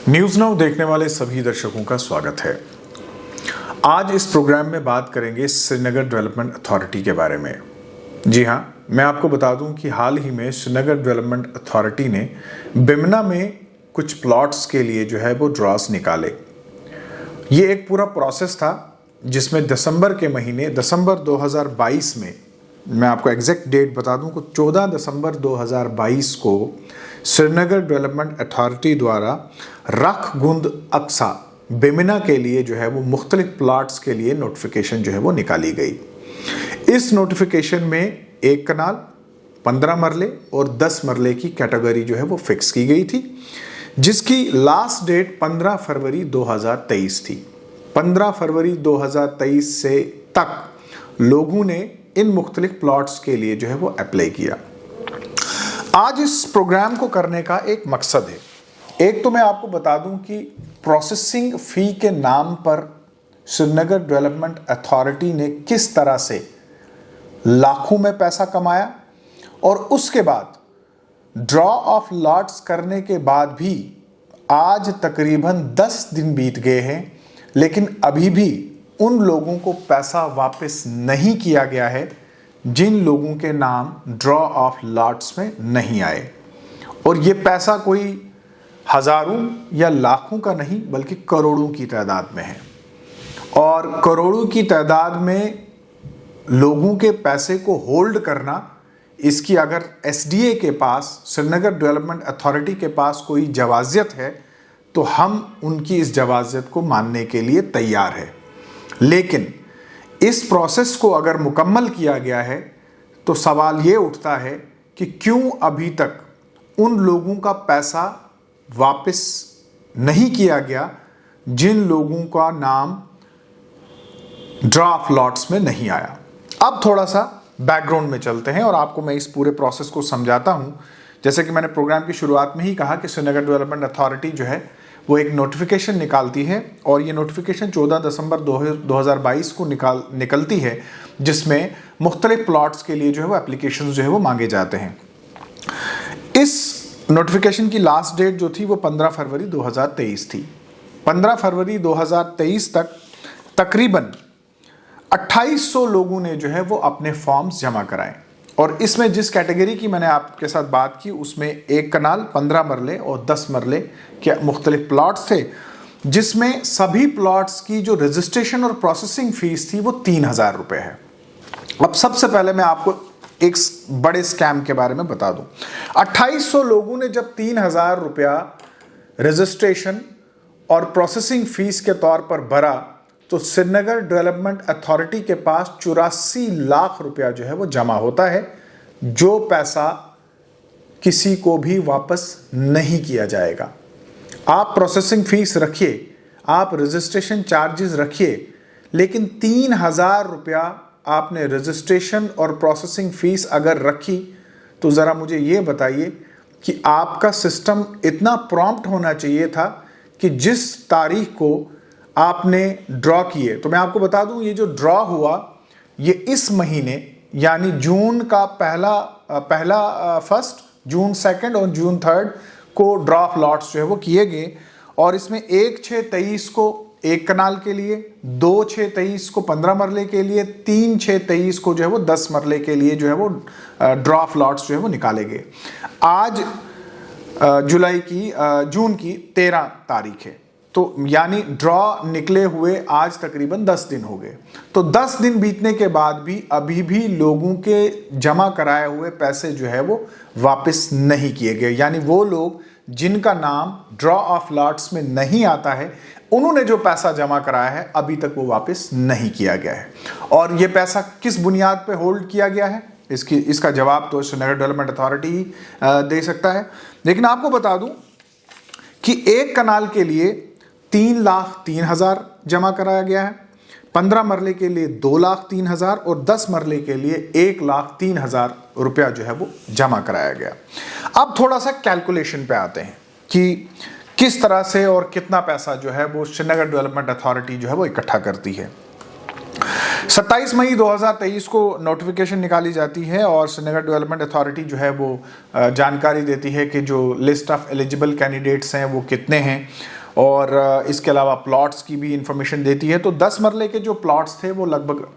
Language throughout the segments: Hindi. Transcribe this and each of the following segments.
न्यूज़ नाउ देखने वाले सभी दर्शकों का स्वागत है। आज इस प्रोग्राम में बात करेंगे श्रीनगर डेवलपमेंट अथॉरिटी के बारे में। जी हाँ, मैं आपको बता दूं कि हाल ही में श्रीनगर डेवलपमेंट अथॉरिटी ने बिमना में कुछ प्लॉट्स के लिए जो है वो ड्रॉस निकाले। ये एक पूरा प्रोसेस था जिसमें दिसंबर 2022 में, मैं आपको एग्जैक्ट डेट बता दूं कि 14 दिसंबर 2022 को श्रीनगर डेवलपमेंट अथॉरिटी द्वारा रख गुंद अक्सा बिमना के लिए जो है वो मुख्तलिफ प्लाट्स के लिए नोटिफिकेशन जो है वो निकाली गई। इस नोटिफिकेशन में एक कनाल, 15 मरले और 10 मरले की कैटेगरी जो है वो फिक्स की गई थी, जिसकी लास्ट डेट 15 फरवरी 2023 थी। 15 फरवरी 2023 से तक लोगों ने इन मुख्तलिफ प्लॉट्स के लिए जो है वो अप्लाई किया। आज इस प्रोग्राम को करने का एक मकसद है। एक तो मैं आपको बता दूं कि प्रोसेसिंग फ़ी के नाम पर श्रीनगर डेवलपमेंट अथॉरिटी ने किस तरह से लाखों में पैसा कमाया, और उसके बाद ड्रॉ ऑफ लॉट्स करने के बाद भी आज तकरीबन 10 दिन बीत गए हैं, लेकिन अभी भी उन लोगों को पैसा वापस नहीं किया गया है जिन लोगों के नाम ड्रॉ ऑफ लॉट्स में नहीं आए। और ये पैसा कोई हज़ारों या लाखों का नहीं बल्कि करोड़ों की तादाद में है, और करोड़ों की तादाद में लोगों के पैसे को होल्ड करना, इसकी अगर एसडीए के पास, श्रीनगर डेवलपमेंट अथॉरिटी के पास कोई जवाजियत है तो हम उनकी इस जवाजियत को मानने के लिए तैयार है। लेकिन इस प्रोसेस को अगर मुकम्मल किया गया है तो सवाल ये उठता है कि क्यों अभी तक उन लोगों का पैसा वापस नहीं किया गया जिन लोगों का नाम ड्रॉ ऑफ लॉट्स में नहीं आया। अब थोड़ा सा बैकग्राउंड में चलते हैं और आपको मैं इस पूरे प्रोसेस को समझाता हूं। जैसे कि मैंने प्रोग्राम की शुरुआत में ही कहा कि श्रीनगर डेवलपमेंट अथॉरिटी जो है वो एक नोटिफिकेशन निकालती है, और ये नोटिफिकेशन 14 दिसंबर 2022 को निकलती है, जिसमें मुख्तलिफ प्लॉट्स के लिए जो है वो एप्लीकेशन जो है वो मांगे जाते हैं। इस नोटिफिकेशन की लास्ट डेट जो थी वो 15 फरवरी 2023 थी। 15 फरवरी 2023 तक तकरीबन 2800 लोगों ने जो है वो अपने फॉर्म्स जमा कराए, और इसमें जिस कैटेगरी की मैंने आपके साथ बात की उसमें एक कनाल, 15 मरले और 10 मरले के मुख्तलिफ प्लॉट्स थे, जिसमें सभी प्लॉट्स की जो रजिस्ट्रेशन और प्रोसेसिंग फीस थी वो 3000 रुपये है। अब सबसे पहले मैं आपको एक बड़े स्कैम के बारे में बता दूं। 2800 लोगों ने जब 3000 रुपया रजिस्ट्रेशन और प्रोसेसिंग फीस के तौर पर भरा तो श्रीनगर डेवलपमेंट अथॉरिटी के पास 84 लाख रुपया जो है वो जमा होता है, जो पैसा किसी को भी वापस नहीं किया जाएगा। आप प्रोसेसिंग फीस रखिए, आप रजिस्ट्रेशन चार्जेस रखिए, लेकिन 3000 रुपया आपने रजिस्ट्रेशन और प्रोसेसिंग फीस अगर रखी तो ज़रा मुझे ये बताइए कि आपका सिस्टम इतना प्रॉम्प्ट होना चाहिए था कि जिस तारीख को आपने ड्रॉ किए, तो मैं आपको बता दूं ये जो ड्रॉ हुआ ये इस महीने यानी जून का पहला फर्स्ट, जून सेकंड और जून थर्ड को ड्रॉ ऑफ लॉट्स जो है वो किए गए, और इसमें 1/6/23 को एक कनाल के लिए, 2/6/23 को 15 मरले के लिए, 3/6/23 को जो है वो 10 मरले के लिए जो है वो ड्रॉ ऑफ लॉट्स जो है वो निकाले गए। आज जून की 13 तारीख है, तो यानी ड्रॉ निकले हुए आज तकरीबन 10 दिन हो गए। तो 10 दिन बीतने के बाद भी अभी भी लोगों के जमा कराए हुए पैसे जो है वो वापस नहीं किए गए, यानी वो लोग जिनका नाम ड्रॉ ऑफ लॉट्स में नहीं आता है उन्होंने जो पैसा जमा कराया है अभी तक वो वापस नहीं किया गया है। और ये पैसा किस बुनियाद पे होल्ड किया गया है, इसका जवाब तो श्रीनगर डेवलपमेंट अथॉरिटी ही दे सकता है। लेकिन आपको बता दूं कि एक कनाल के लिए 3,03,000 जमा कराया गया है, 15 मरले के लिए 2,03,000 और 10 मरले के लिए 1,03,000 रुपया जो है वो जमा कराया गया। अब थोड़ा सा कैलकुलेशन पे आते हैं कि किस तरह से और कितना पैसा जो है वो श्रीनगर डेवलपमेंट अथॉरिटी जो है वो इकट्ठा करती है। 27 मई 2023 को नोटिफिकेशन निकाली जाती है और श्रीनगर डेवलपमेंट अथॉरिटी जो है वो जानकारी देती है कि जो लिस्ट ऑफ एलिजिबल कैंडिडेट्स हैं वो कितने हैं, और इसके अलावा प्लॉट्स की भी इंफॉर्मेशन देती है। तो 10 मरले के जो प्लॉट्स थे वो लगभग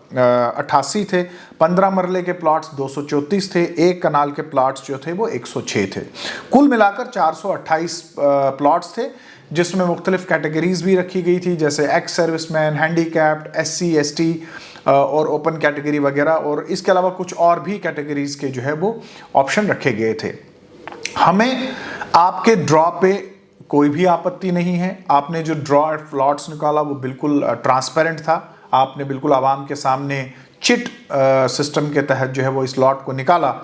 88 थे, 15 मरले के प्लॉट्स 234 थे, एक कनाल के प्लॉट्स जो थे वो 106 थे। कुल मिलाकर 428 प्लॉट्स थे, जिसमें मुख्तलिफ कैटेगरीज भी रखी गई थी, जैसे ex serviceman, handicapped, SC ST और ओपन कैटेगरी वगैरह, और इसके अलावा कुछ और भी कैटेगरीज के जो है वो ऑप्शन रखे गए थे। हमें आपके ड्रॉ पे कोई भी आपत्ति नहीं है। आपने जो ड्रॉ प्लॉट्स निकाला वो बिल्कुल ट्रांसपेरेंट था, आपने बिल्कुल आवाम के सामने चिट सिस्टम के तहत जो है वो इस लॉट को निकाला।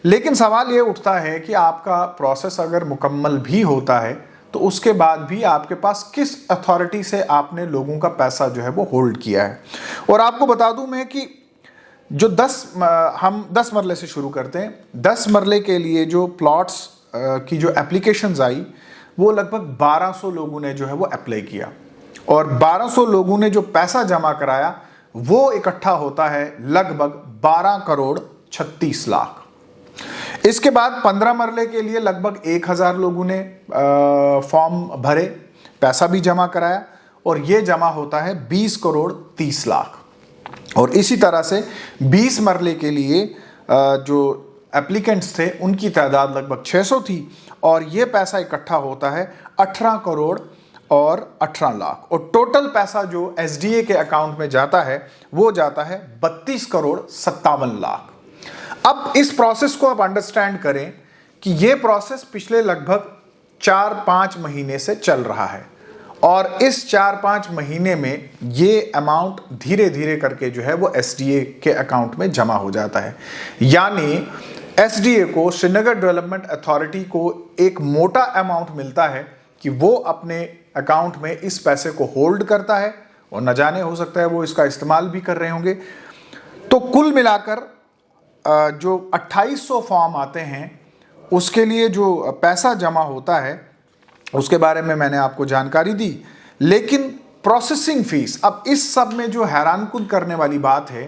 लेकिन सवाल ये उठता है कि आपका प्रोसेस अगर मुकम्मल भी होता है तो उसके बाद भी आपके पास किस अथॉरिटी से आपने लोगों का पैसा जो है वो होल्ड किया है। और आपको बता दूं मैं कि जो हम 10 मरले से शुरू करते हैं। 10 मरले के लिए जो प्लॉट्स की जो एप्लीकेशंस आई वो लगभग 1200 लोगों ने जो है वो अप्लाई किया, और 1200 लोगों ने जो पैसा जमा कराया वो इकट्ठा होता है लगभग 12 करोड़ 36 लाख। इसके बाद 15 मरले के लिए लगभग 1000 लोगों ने फॉर्म भरे, पैसा भी जमा कराया, और ये जमा होता है 20 करोड़ 30 लाख। और इसी तरह से 20 मरले के लिए जो एप्लीकेंट्स थे उनकी तादाद लगभग 600 थी, और ये पैसा इकट्ठा होता है 18 करोड़ और 18 लाख। और टोटल पैसा जो SDA के अकाउंट में जाता है वो जाता है 32 करोड़ 57 लाख। अब इस प्रोसेस को आप अंडरस्टैंड करें कि ये प्रोसेस पिछले लगभग 4-5 महीने से चल रहा है, और इस 4-5 महीने में ये अमाउंट धीरे धीरे करके जो है वो SDA के अकाउंट में जमा हो जाता है। यानी SDA को, श्रीनगर डेवलपमेंट अथॉरिटी को एक मोटा अमाउंट मिलता है कि वो अपने अकाउंट में इस पैसे को होल्ड करता है, और न जाने हो सकता है वो इसका इस्तेमाल भी कर रहे होंगे। तो कुल मिलाकर जो 2800 फॉर्म आते हैं उसके लिए जो पैसा जमा होता है उसके बारे में मैंने आपको जानकारी दी। लेकिन प्रोसेसिंग फीस, अब इस सब में जो हैरानकुन करने वाली बात है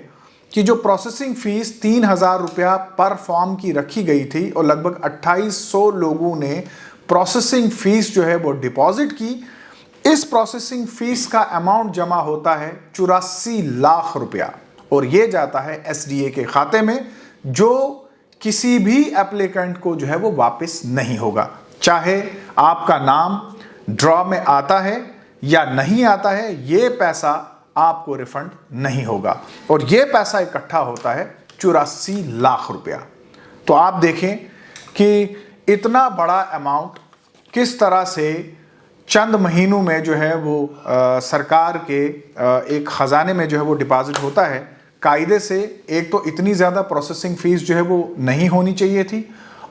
कि जो प्रोसेसिंग फीस 3000 रुपया पर फॉर्म की रखी गई थी, और लगभग 2800 लोगों ने प्रोसेसिंग फीस जो है वो डिपॉजिट की। इस प्रोसेसिंग फीस का अमाउंट जमा होता है 84 लाख रुपया, और ये जाता है SDA के खाते में, जो किसी भी एप्लीकेंट को जो है वो वापस नहीं होगा, चाहे आपका नाम ड्रॉ में आता है या नहीं आता है, ये पैसा आपको रिफंड नहीं होगा। और ये पैसा इकट्ठा होता है 84 लाख रुपया। तो आप देखें कि इतना बड़ा अमाउंट किस तरह से चंद महीनों में जो है वो सरकार के एक खजाने में जो है वो डिपॉजिट होता है। कायदे से एक तो इतनी ज़्यादा प्रोसेसिंग फीस जो है वो नहीं होनी चाहिए थी,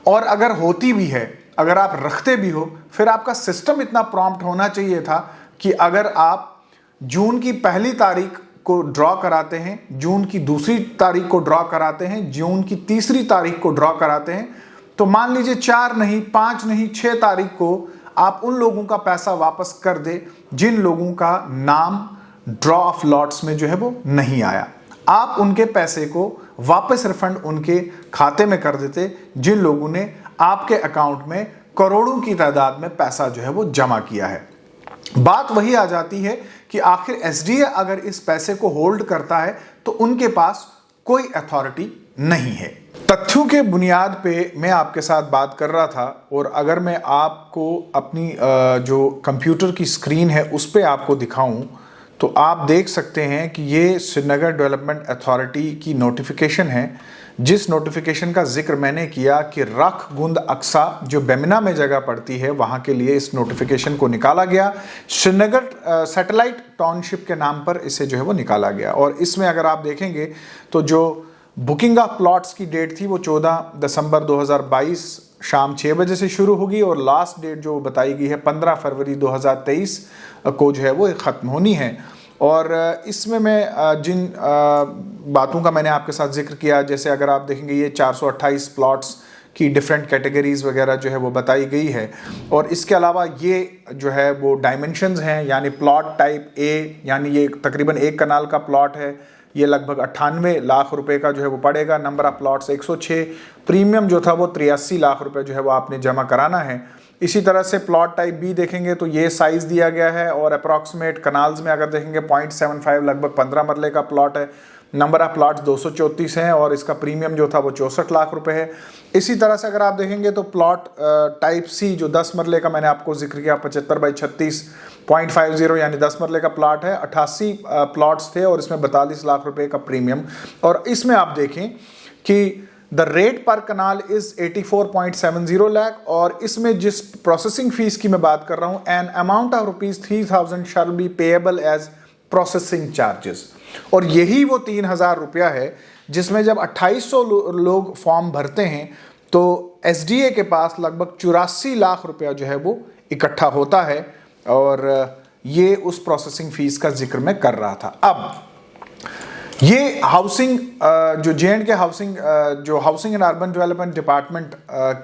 और अगर होती भी है, अगर आप रखते भी हो, फिर आपका सिस्टम इतना प्रॉम्प्ट होना चाहिए था कि अगर आप जून की 1 तारीख को ड्रॉ कराते हैं, जून की 2 तारीख को ड्रॉ कराते हैं, जून की 3 तारीख को ड्रॉ कराते हैं, तो मान लीजिए 4 नहीं, 5 नहीं, 6 तारीख को आप उन लोगों का पैसा वापस कर दे जिन लोगों का नाम ड्रॉ ऑफ लॉट्स में जो है वो नहीं आया। आप उनके पैसे को वापस रिफंड उनके खाते में कर देते जिन लोगों ने आपके अकाउंट में करोड़ों की तादाद में पैसा जो है वो जमा किया है। बात वही आ जाती है कि आखिर SDA अगर इस पैसे को होल्ड करता है तो उनके पास कोई अथॉरिटी नहीं है। तथ्यों के बुनियाद पे मैं आपके साथ बात कर रहा था, और अगर मैं आपको अपनी जो कंप्यूटर की स्क्रीन है उस पर आपको दिखाऊं तो आप देख सकते हैं कि ये श्रीनगर डेवलपमेंट अथॉरिटी की नोटिफिकेशन है, जिस नोटिफिकेशन का जिक्र मैंने किया कि रख गुंद अक्सा जो बेमिना में जगह पड़ती है वहाँ के लिए इस नोटिफिकेशन को निकाला गया। श्रीनगर सैटेलाइट टाउनशिप के नाम पर इसे जो है वो निकाला गया, और इसमें अगर आप देखेंगे तो जो बुकिंग ऑफ प्लॉट्स की डेट थी वो 14 दिसंबर 2022 शाम 6 बजे से शुरू होगी, और लास्ट डेट जो बताई गई है 15 फरवरी 2023 को जो है वो ख़त्म होनी है। और इसमें मैं जिन बातों का मैंने आपके साथ जिक्र किया, जैसे अगर आप देखेंगे ये 428 प्लॉट्स की डिफरेंट कैटेगरीज वगैरह जो है वो बताई गई है, और इसके अलावा ये जो है वो डायमेंशंस हैं, यानी प्लॉट टाइप A, यानी ये तकरीबन 1 कनाल का प्लॉट है, ये लगभग 98 लाख रुपए का जो है वो पड़ेगा। नंबर ऑफ प्लॉट्स 106, प्रीमियम जो था वो 83 लाख रुपए जो है वो आपने जमा कराना है। इसी तरह से प्लॉट टाइप बी देखेंगे तो ये साइज दिया गया है और अप्रॉक्सीमेट कनाल्स में अगर देखेंगे 0.75 लगभग 15 मरले का प्लॉट है। नंबर ऑफ प्लॉट्स 234 हैं और इसका प्रीमियम जो था वो 64 लाख रुपए है। इसी तरह से अगर आप देखेंगे तो प्लॉट टाइप सी जो 10 मरले का मैंने आपको जिक्र किया 75/36.50 यानी 10 मरले का प्लॉट है, 88 प्लॉट्स थे और इसमें 42 लाख रुपए का प्रीमियम। और इसमें आप देखें कि द रेट पर कनाल इज 84.70 लाख और इसमें जिस प्रोसेसिंग फीस की मैं बात कर रहा हूं, an amount of ₹3,000 shall be payable as processing charges. और यही वो 3,000 रुपया है जिसमें जब 2800 लोग फॉर्म भरते हैं तो एसडीए के पास लगभग 84 लाख रुपया जो है वो इकट्ठा होता है। और ये उस प्रोसेसिंग फीस का जिक्र मैं कर रहा था। अब ये हाउसिंग जो जे&के हाउसिंग जो housing and urban development department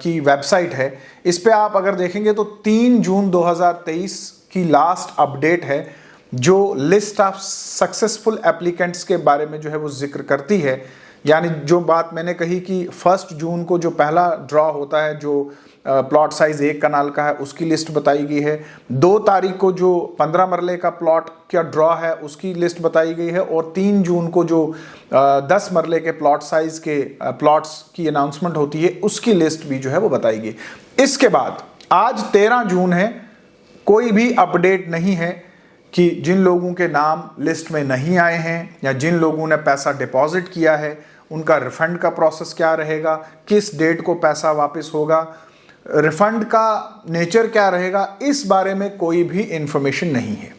की वेबसाइट है, इस पे आप अगर देखेंगे तो 3 जून 2023 की लास्ट अपडेट है जो लिस्ट ऑफ सक्सेसफुल एप्लीकेंट्स के बारे में जो है वो जिक्र करती है। यानी जो बात मैंने कही कि 1 जून को जो पहला ड्रॉ होता है जो प्लॉट साइज 1 कनाल का है उसकी लिस्ट बताई गई है। 2 तारीख को जो 15 मरले का प्लॉट का ड्रॉ है उसकी लिस्ट बताई गई है और 3 जून को जो 10 मरले के प्लॉट साइज के प्लॉट्स की अनाउंसमेंट होती है उसकी लिस्ट भी जो है वो बताई गई। इसके बाद आज 13 जून है, कोई भी अपडेट नहीं है कि जिन लोगों के नाम लिस्ट में नहीं आए हैं या जिन लोगों ने पैसा डिपॉजिट किया है उनका रिफंड का प्रोसेस क्या रहेगा, किस डेट को पैसा वापस होगा, रिफंड का नेचर क्या रहेगा, इस बारे में कोई भी इंफॉर्मेशन नहीं है।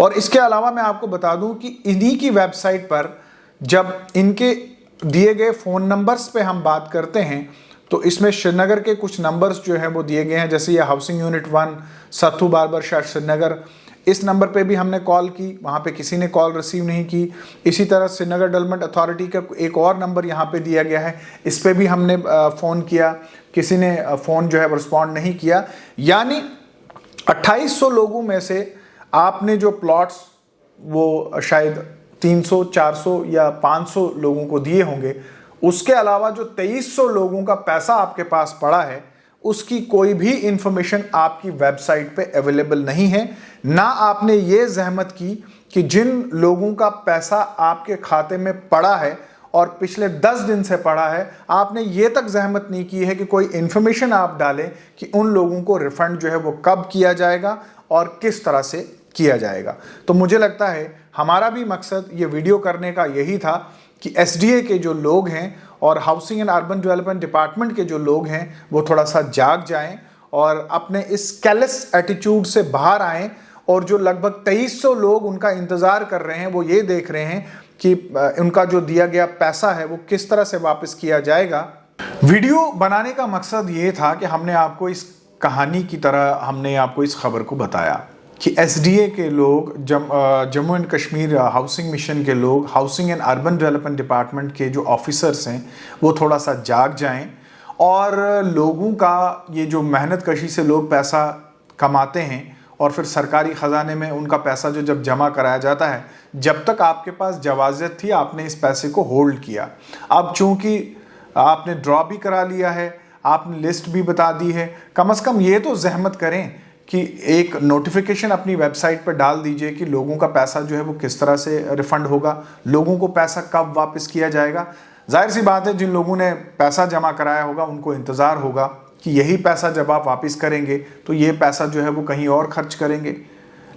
और इसके अलावा मैं आपको बता दूं कि इन्हीं की वेबसाइट पर जब इनके दिए गए फ़ोन नंबर्स पे हम बात करते हैं तो इसमें श्रीनगर के कुछ नंबर्स जो हैं वो दिए गए हैं। जैसे ये हाउसिंग यूनिट 1 सत्थू बार्बर शाह श्रीनगर, इस नंबर पे भी हमने कॉल की, वहाँ पे किसी ने कॉल रिसीव नहीं की। इसी तरह श्रीनगर डेवलपमेंट अथॉरिटी का एक और नंबर यहाँ पे दिया गया है, इस पे भी हमने फ़ोन किया, किसी ने फ़ोन जो है रिस्पॉन्ड नहीं किया। यानी 2800 लोगों में से आपने जो प्लॉट्स वो शायद 300, 400 या 500 लोगों को दिए होंगे, उसके अलावा जो 2300 लोगों का पैसा आपके पास पड़ा है उसकी कोई भी इंफॉर्मेशन आपकी वेबसाइट पे अवेलेबल नहीं है। ना आपने ये जहमत की कि जिन लोगों का पैसा आपके खाते में पड़ा है और पिछले 10 दिन से पड़ा है, आपने ये तक जहमत नहीं की है कि कोई इंफॉर्मेशन आप डालें कि उन लोगों को रिफंड जो है वो कब किया जाएगा और किस तरह से किया जाएगा। तो मुझे लगता है हमारा भी मकसद ये वीडियो करने का यही था कि एसडीए के जो लोग हैं और housing and urban development department के जो लोग हैं वो थोड़ा सा जाग जाएं और अपने इस कैलेस एटीट्यूड से बाहर आएं। और जो लगभग 2300 लोग उनका इंतज़ार कर रहे हैं वो ये देख रहे हैं कि उनका जो दिया गया पैसा है वो किस तरह से वापस किया जाएगा। वीडियो बनाने का मकसद ये था कि हमने आपको इस कहानी की तरह हमने आपको इस खबर को बताया कि एसडीए के लोग, Jammu and Kashmir housing mission के लोग, housing and urban development department के जो ऑफिसर्स हैं वो थोड़ा सा जाग जाएं और लोगों का ये जो मेहनत कशी से लोग पैसा कमाते हैं और फिर सरकारी ख़जाने में उनका पैसा जो जब जमा कराया जाता है, जब तक आपके पास जवाज़त थी आपने इस पैसे को होल्ड किया। अब चूँकि आपने ड्रॉ भी करा लिया है, आपने लिस्ट भी बता दी है, कम से कम ये तो जहमत करें कि एक नोटिफिकेशन अपनी वेबसाइट पर डाल दीजिए कि लोगों का पैसा जो है वो किस तरह से रिफ़ंड होगा, लोगों को पैसा कब वापस किया जाएगा। जाहिर सी बात है जिन लोगों ने पैसा जमा कराया होगा उनको इंतज़ार होगा कि यही पैसा जब आप वापस करेंगे तो ये पैसा जो है वो कहीं और खर्च करेंगे।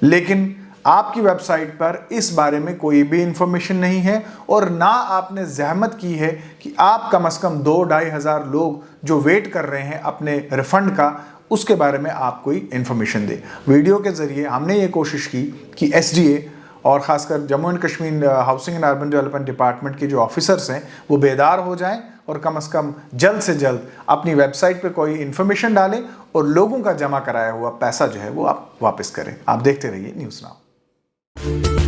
लेकिन आपकी वेबसाइट पर इस बारे में कोई भी इंफॉर्मेशन नहीं है और ना आपने जहमत की है कि आप कम से कम 2-2.5 हज़ार लोग जो वेट कर रहे हैं अपने रिफ़ंड का, उसके बारे में आप कोई इन्फॉर्मेशन दें। वीडियो के ज़रिए हमने ये कोशिश की कि एसडीए और ख़ासकर Jammu and Kashmir housing and urban development department के जो ऑफिसर्स हैं वो बेदार हो जाएं और कम से कम जल्द से जल्द अपनी वेबसाइट पे कोई इन्फॉर्मेशन डालें और लोगों का जमा कराया हुआ पैसा जो है वो आप वापस करें। आप देखते रहिए न्यूज़ नाउ।